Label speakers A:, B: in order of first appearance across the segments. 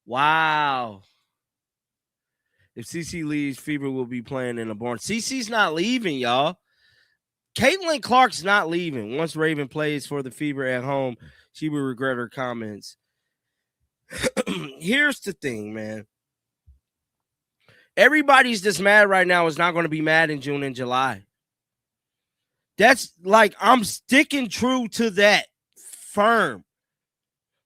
A: Wow. If CC leaves, Fever will be playing in the barn. CC's not leaving, y'all. Caitlin Clark's not leaving. Once Raven plays for the Fever at home, she will regret her comments. Here's the thing, man. Everybody's just mad right now is not going to be mad in June and July. That's like, I'm sticking true to that firm.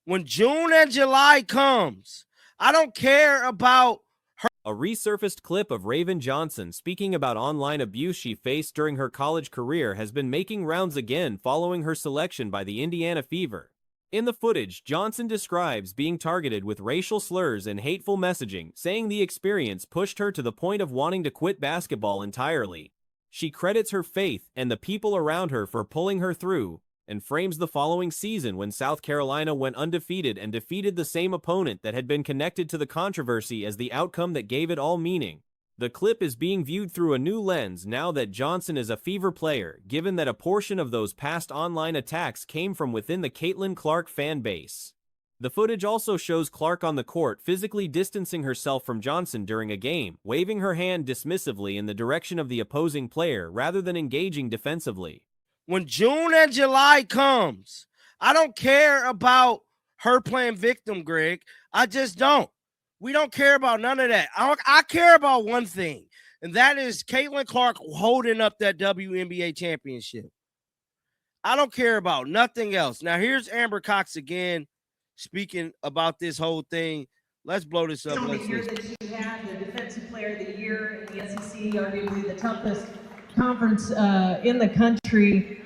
A: When June and July comes, I don't care about her.
B: A resurfaced clip of Raven Johnson speaking about online abuse she faced during her college career has been making rounds again following her selection by the Indiana Fever. In the footage, Johnson describes being targeted with racial slurs and hateful messaging, saying the experience pushed her to the point of wanting to quit basketball entirely. She credits her faith and the people around her for pulling her through, and frames the following season when South Carolina went undefeated and defeated the same opponent that had been connected to the controversy as the outcome that gave it all meaning. The clip is being viewed through a new lens now that Johnson is a Fever player, given that a portion of those past online attacks came from within the Caitlin Clark fan base. The footage also shows Clark on the court physically distancing herself from Johnson during a game, waving her hand dismissively in the direction of the opposing player rather than engaging defensively.
A: When June and July comes, I don't care about her playing victim, Greg. I just don't. We don't care about none of that. I care about one thing, and that is Caitlin Clark holding up that WNBA championship. I don't care about nothing else. Now, here's Amber Cox again speaking about this whole thing. Let's blow this up.
C: On the year that you had, the Defensive Player of the Year in the SEC, arguably the toughest conference in the country,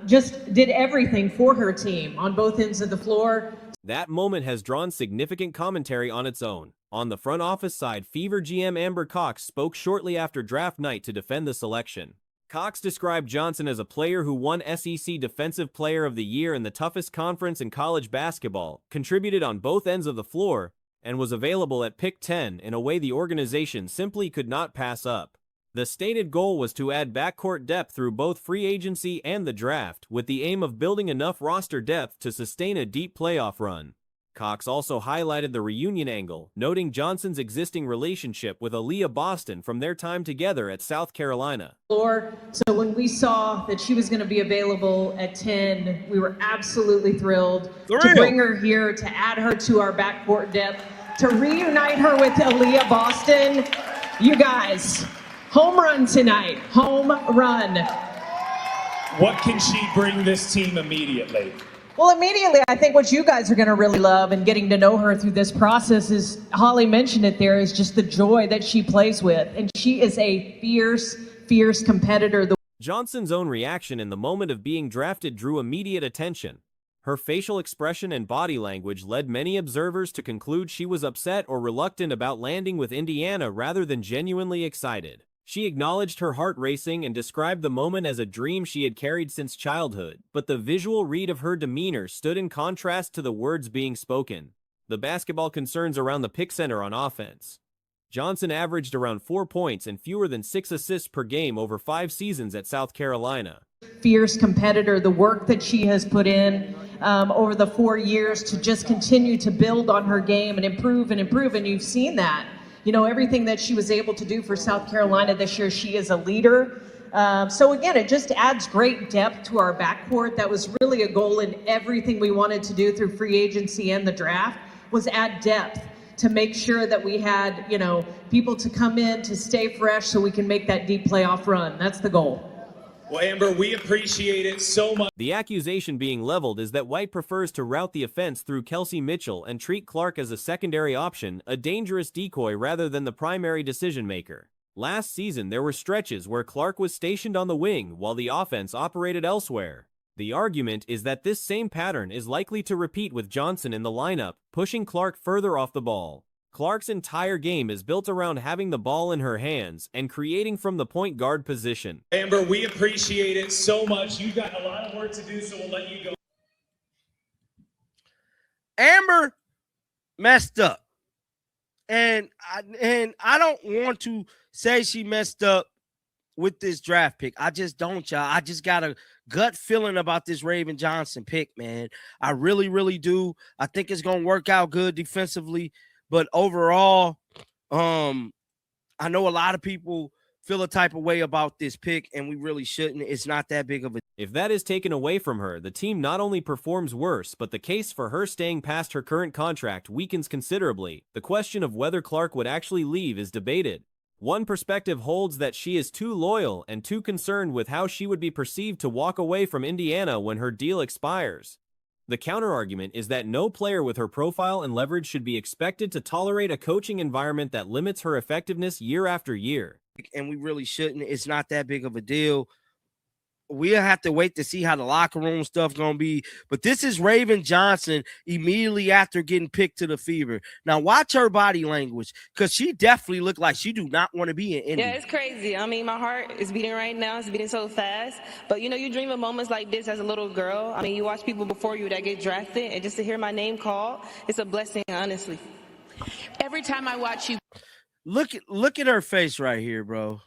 C: just did everything for her team on both ends of the floor.
B: That moment has drawn significant commentary on its own. On the front office side, Fever GM Amber Cox spoke shortly after draft night to defend the selection. Cox described Johnson as a player who won SEC Defensive Player of the Year in the toughest conference in college basketball, contributed on both ends of the floor, and was available at pick 10 in a way the organization simply could not pass up. The stated goal was to add backcourt depth through both free agency and the draft, with the aim of building enough roster depth to sustain a deep playoff run. Cox also highlighted the reunion angle, noting Johnson's existing relationship with Aaliyah Boston from their time together at South Carolina.
C: So when we saw that she was going to be available at 10, we were absolutely thrilled to bring her here, to add her to our backcourt depth, to reunite her with Aaliyah Boston. You guys, home run tonight, home run.
D: What can she bring this team immediately?
C: Well, immediately, I think what you guys are going to really love and getting to know her through this process is, Holly mentioned it there, is just the joy that she plays with. And she is a fierce, fierce competitor.
B: Johnson's own reaction in the moment of being drafted drew immediate attention. Her facial expression and body language led many observers to conclude she was upset or reluctant about landing with Indiana rather than genuinely excited. She acknowledged her heart racing and described the moment as a dream she had carried since childhood, but the visual read of her demeanor stood in contrast to the words being spoken. The basketball concerns around the pick center on offense. Johnson averaged around 4 points and fewer than 6 assists per game over 5 seasons at South Carolina.
C: Fierce competitor, the work that she has put in over the 4 years to just continue to build on her game and improve, and you've seen that. You know, everything that she was able to do for South Carolina this year, she is a leader. So again, it just adds great depth to our backcourt. That was really a goal in everything we wanted to do through free agency and the draft, was add depth to make sure that we had, you know, people to come in to stay fresh so we can make that deep playoff run. That's the goal.
D: Well, Amber, we appreciate it so much.
B: The accusation being leveled is that White prefers to route the offense through Kelsey Mitchell and treat Clark as a secondary option, a dangerous decoy rather than the primary decision-maker. Last season, there were stretches where Clark was stationed on the wing while the offense operated elsewhere. The argument is that this same pattern is likely to repeat with Johnson in the lineup, pushing Clark further off the ball. Clark's entire game is built around having the ball in her hands and creating from the point guard position.
D: Amber, we appreciate it so much. You've got a lot of work to do, so we'll let you go.
A: Amber messed up. And I don't want to say she messed up with this draft pick. I just don't, y'all. I just got a gut feeling about this Raven Johnson pick, man. I really, really do. I think it's going to work out good defensively. But overall, I know a lot of people feel a type of way about this pick, and we really shouldn't. It's not that big of a.
B: If that is taken away from her, the team not only performs worse, but the case for her staying past her current contract weakens considerably. The question of whether Clark would actually leave is debated. One perspective holds that she is too loyal and too concerned with how she would be perceived to walk away from Indiana when her deal expires. The counterargument is that no player with her profile and leverage should be expected to tolerate a coaching environment that limits her effectiveness year after year.
A: And we really shouldn't. It's not that big of a deal. We'll have to wait to see how the locker room stuff going to be. But this is Raven Johnson immediately after getting picked to the Fever. Now, watch her body language, because she definitely looked like she do not want to be in Indy.
E: Yeah, it's crazy. I mean, my heart is beating right now. It's beating so fast. But, you dream of moments like this as a little girl. I mean, you watch people before you that get drafted, and just to hear my name called, it's a blessing, honestly.
F: Every time I watch you.
A: Look at her face right here, bro.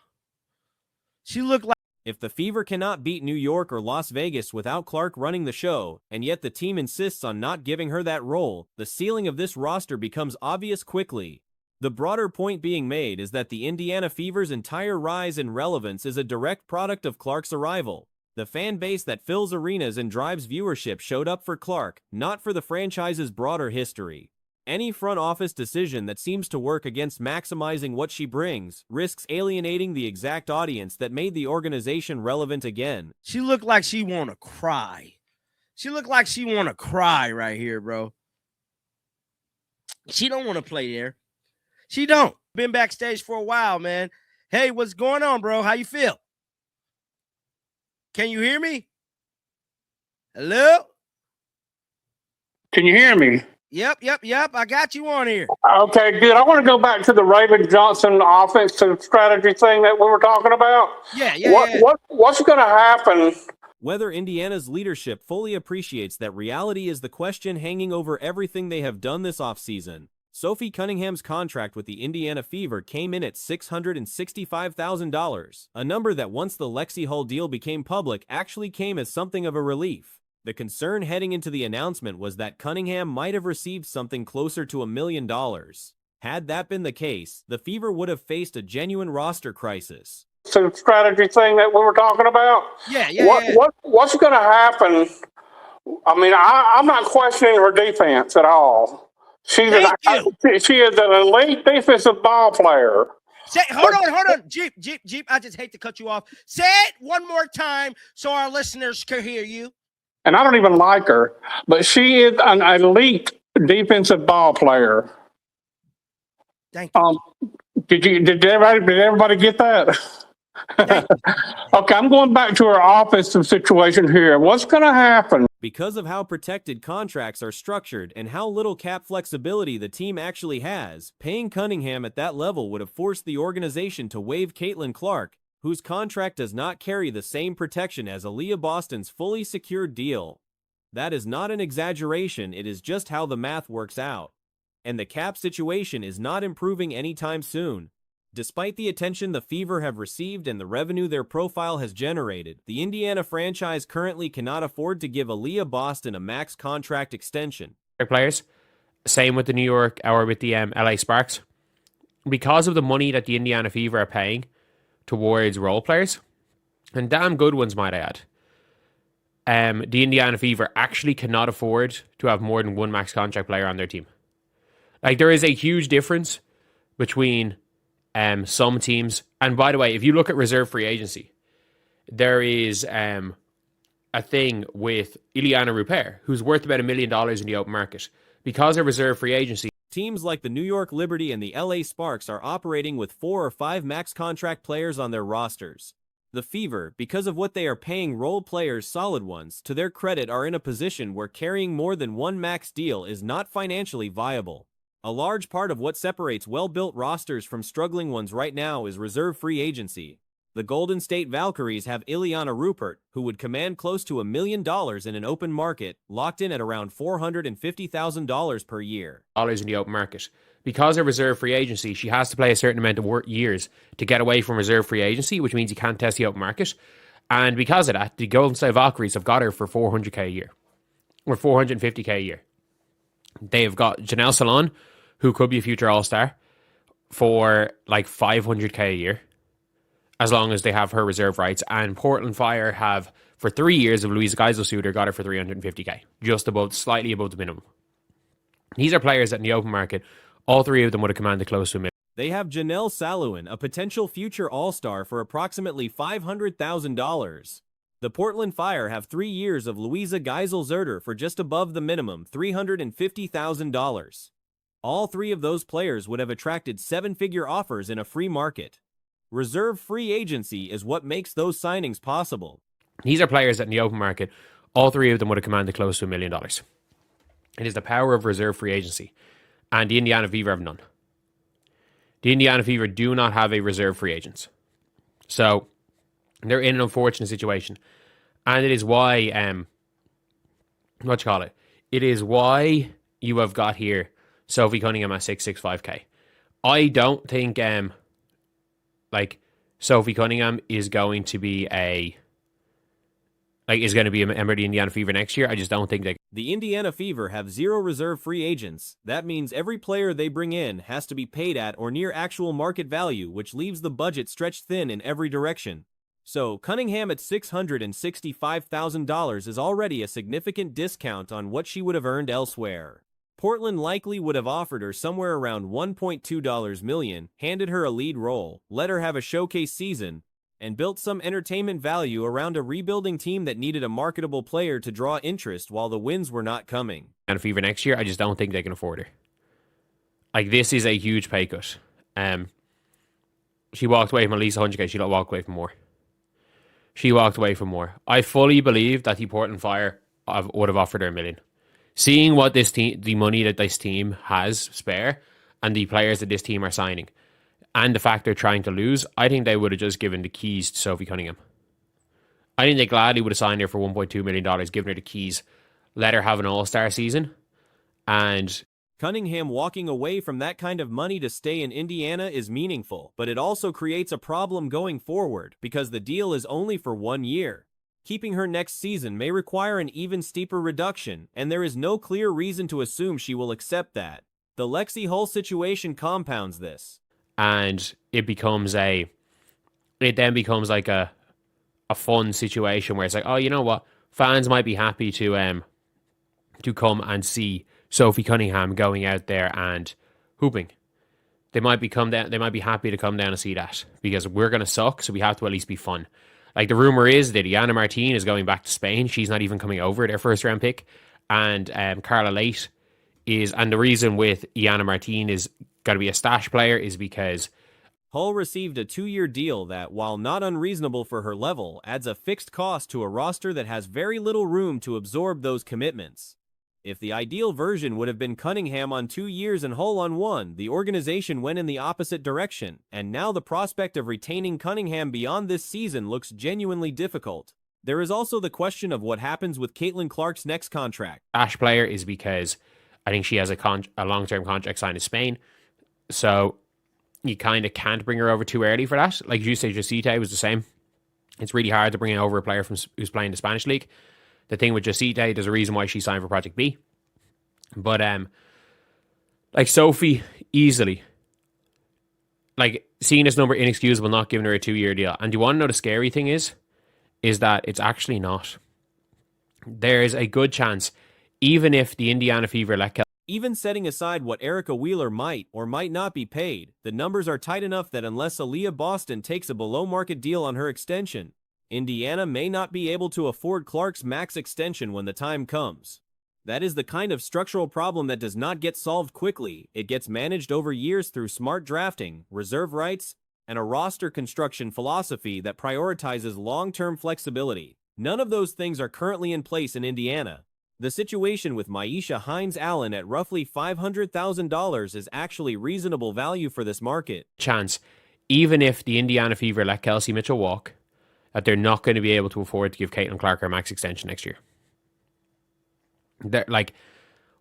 A: She looked like.
B: If the Fever cannot beat New York or Las Vegas without Clark running the show, and yet the team insists on not giving her that role, the ceiling of this roster becomes obvious quickly. The broader point being made is that the Indiana Fever's entire rise in relevance is a direct product of Clark's arrival. The fan base that fills arenas and drives viewership showed up for Clark, not for the franchise's broader history. Any front office decision that seems to work against maximizing what she brings risks alienating the exact audience that made the organization relevant again.
A: She looked like she want to cry. She looked like she want to cry right here, bro. She don't want to play there. She don't. Been backstage for a while, man. Hey, what's going on, bro? How you feel? Can you hear me? Hello?
G: Can you hear me?
A: Yep. I got you on here.
G: Okay, good. I want to go back to the Raven Johnson offensive strategy thing that we were talking about.
A: Yeah.
G: What's going to happen?
B: Whether Indiana's leadership fully appreciates that reality is the question hanging over everything they have done this offseason. Sophie Cunningham's contract with the Indiana Fever came in at $665,000, a number that once the Lexi Hull deal became public actually came as something of a relief. The concern heading into the announcement was that Cunningham might have received something closer to $1 million. Had that been the case, the Fever would have faced a genuine roster crisis.
G: So strategy thing that we were talking about?
A: Yeah.
G: What's going to happen? I mean, I'm not questioning her defense at all. She is an elite defensive ball player.
A: Hold on. Jeep. I just hate to cut you off. Say it one more time so our listeners can hear you.
G: And I don't even like her, but she is an elite defensive ball player.
A: Thank you.
G: Did everybody get that? Okay, I'm going back to our offensive situation here. What's going to happen?
B: Because of how protected contracts are structured and how little cap flexibility the team actually has, paying Cunningham at that level would have forced the organization to waive Caitlin Clark, whose contract does not carry the same protection as Aaliyah Boston's fully secured deal. That is not an exaggeration, it is just how the math works out. And the cap situation is not improving anytime soon. Despite the attention the Fever have received and the revenue their profile has generated, the Indiana franchise currently cannot afford to give Aaliyah Boston a max contract extension.
H: Players, same with the New York or with the LA Sparks. Because of the money that the Indiana Fever are paying towards role players, and damn good ones, might I add, the Indiana Fever actually cannot afford to have more than one max contract player on their team. Like, there is a huge difference between some teams. And by the way, if you look at reserve free agency, there is a thing with Ileana Rupert, who's worth about $1 million in the open market. Because of reserve free agency,
B: teams like the New York Liberty and the LA Sparks are operating with 4 or 5 max contract players on their rosters. The Fever, because of what they are paying role players, solid ones, to their credit, are in a position where carrying more than one max deal is not financially viable. A large part of what separates well-built rosters from struggling ones right now is reserve free agency. The Golden State Valkyries have Ileana Rupert, who would command close to $1 million in an open market, locked in at around $450,000 per year.
H: In the open market. Because of reserve free agency, she has to play a certain amount of years to get away from reserve free agency, which means you can't test the open market. And because of that, the Golden State Valkyries have got her for $400K a year, or $450K a year. They have got Janelle Salon, who could be a future All-Star for like $500K a year, as long as they have her reserve rights. And Portland Fire have, for 3 years of Louisa Geisel-Suter, got her for $350K, just above, slightly above the minimum. These are players that in the open market, all three of them would have commanded close to $1 million.
B: They have Janelle Saluin, a potential future All-Star, for approximately $500,000. The Portland Fire have 3 years of Louisa Geisel-Suter for just above the minimum, $350,000. All three of those players would have attracted seven-figure offers in a free market. Reserve free agency is what makes those signings possible.
H: These are players that in the open market, all three of them would have commanded close to $1 million. It is the power of reserve free agency. And the Indiana Fever have none. The Indiana Fever do not have a reserve free agents. So they're in an unfortunate situation. And it is why, It is why you have got here Sophie Cunningham at 665K. I don't think, Sophie Cunningham is going to be a member of the Indiana Fever next year. I just don't think they...
B: The Indiana Fever have 0 reserve free agents. That means every player they bring in has to be paid at or near actual market value, which leaves the budget stretched thin in every direction. So, Cunningham at $665,000 is already a significant discount on what she would have earned elsewhere. Portland likely would have offered her somewhere around $1.2 million, handed her a lead role, let her have a showcase season, and built some entertainment value around a rebuilding team that needed a marketable player to draw interest while the wins were not coming.
H: And Fever next year, I just don't think they can afford her. This is a huge pay cut. She walked away from at least 100K. She don't walk away from more. She walked away from more. I fully believe that the Portland Fire would have offered her $1 million. Seeing what this team, the money that this team has spare, and the players that this team are signing, and the fact they're trying to lose, I think they would have just given the keys to Sophie Cunningham. I think they gladly would have signed her for $1.2 million, given her the keys, let her have an all-star season, and...
B: Cunningham walking away from that kind of money to stay in Indiana is meaningful, but it also creates a problem going forward, because the deal is only for 1 year. Keeping her next season may require an even steeper reduction, and there is no clear reason to assume she will accept that. The Lexi Hull situation compounds this.
H: And it then becomes like a fun situation where it's like, oh, you know what? Fans might be happy to come and see Sophie Cunningham going out there and hooping. They might be happy to come down and see that, because we're going to suck, so we have to at least be fun. The rumor is that Iana Martin is going back to Spain. She's not even coming over, their first round pick. And Carla Late is, and the reason with Iana Martin is going to be a stash player is because
B: Hull received a 2-year deal that, while not unreasonable for her level, adds a fixed cost to a roster that has very little room to absorb those commitments. If the ideal version would have been Cunningham on 2 years and Hull on 1, the organization went in the opposite direction, and now the prospect of retaining Cunningham beyond this season looks genuinely difficult. There is also the question of what happens with Caitlin Clark's next contract.
H: Stash player is because I think she has a long-term contract signed in Spain, so you kind of can't bring her over too early for that. Like you say, Jacite was the same. It's really hard to bring over a player who's playing the Spanish league. The thing with Jacite, there's a reason why she signed for Project B. But, Sophie, easily, seeing this number inexcusable, not giving her a 2-year deal. And do you want to know the scary thing is that it's actually not. There is a good chance, even if the Indiana Fever let
B: Even setting aside what Erica Wheeler might or might not be paid, the numbers are tight enough that unless Aaliyah Boston takes a below-market deal on her extension, Indiana may not be able to afford Clark's max extension when the time comes. That is the kind of structural problem that does not get solved quickly. It gets managed over years through smart drafting, reserve rights, and a roster construction philosophy that prioritizes long-term flexibility. None of those things are currently in place in Indiana. The situation with Maisha Hines-Allen at roughly $500,000 is actually reasonable value for this market.
H: Chance, even if the Indiana Fever let Kelsey Mitchell walk, that they're not going to be able to afford to give Caitlin Clark her max extension next year. They're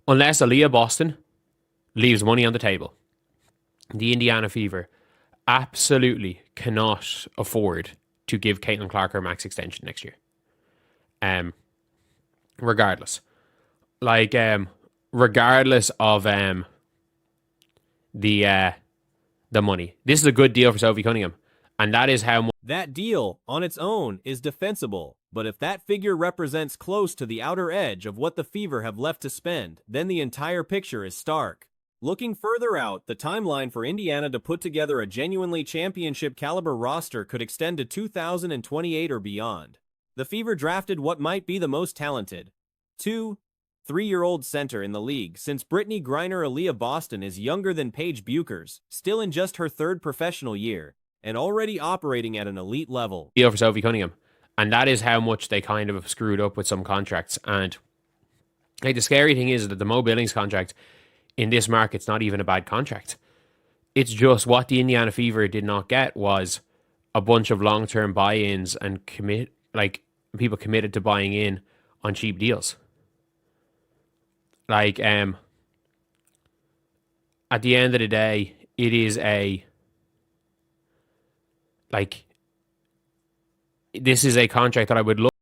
H: unless Aaliyah Boston leaves money on the table, the Indiana Fever absolutely cannot afford to give Caitlin Clark her max extension next year. Regardless. Regardless of the money. This is a good deal for Sophie Cunningham, and that is how much.
B: That deal, on its own, is defensible, but if that figure represents close to the outer edge of what the Fever have left to spend, then the entire picture is stark. Looking further out, the timeline for Indiana to put together a genuinely championship-caliber roster could extend to 2028 or beyond. The Fever drafted what might be the most talented 3-year-old center in the league, since Brittany Griner Aaliyah Boston is younger than Paige Buchers, still in just her third professional year, and already operating at an elite level.
H: Deal for Sophie Cunningham, and that is how much they kind of screwed up with some contracts. And like, the scary thing is that the Mo Billings contract in this market's not even a bad contract. It's just what the Indiana Fever did not get was a bunch of long-term buy-ins and people committed to buying in on cheap deals. Like, at the end of the day, it is this is a contract that I would love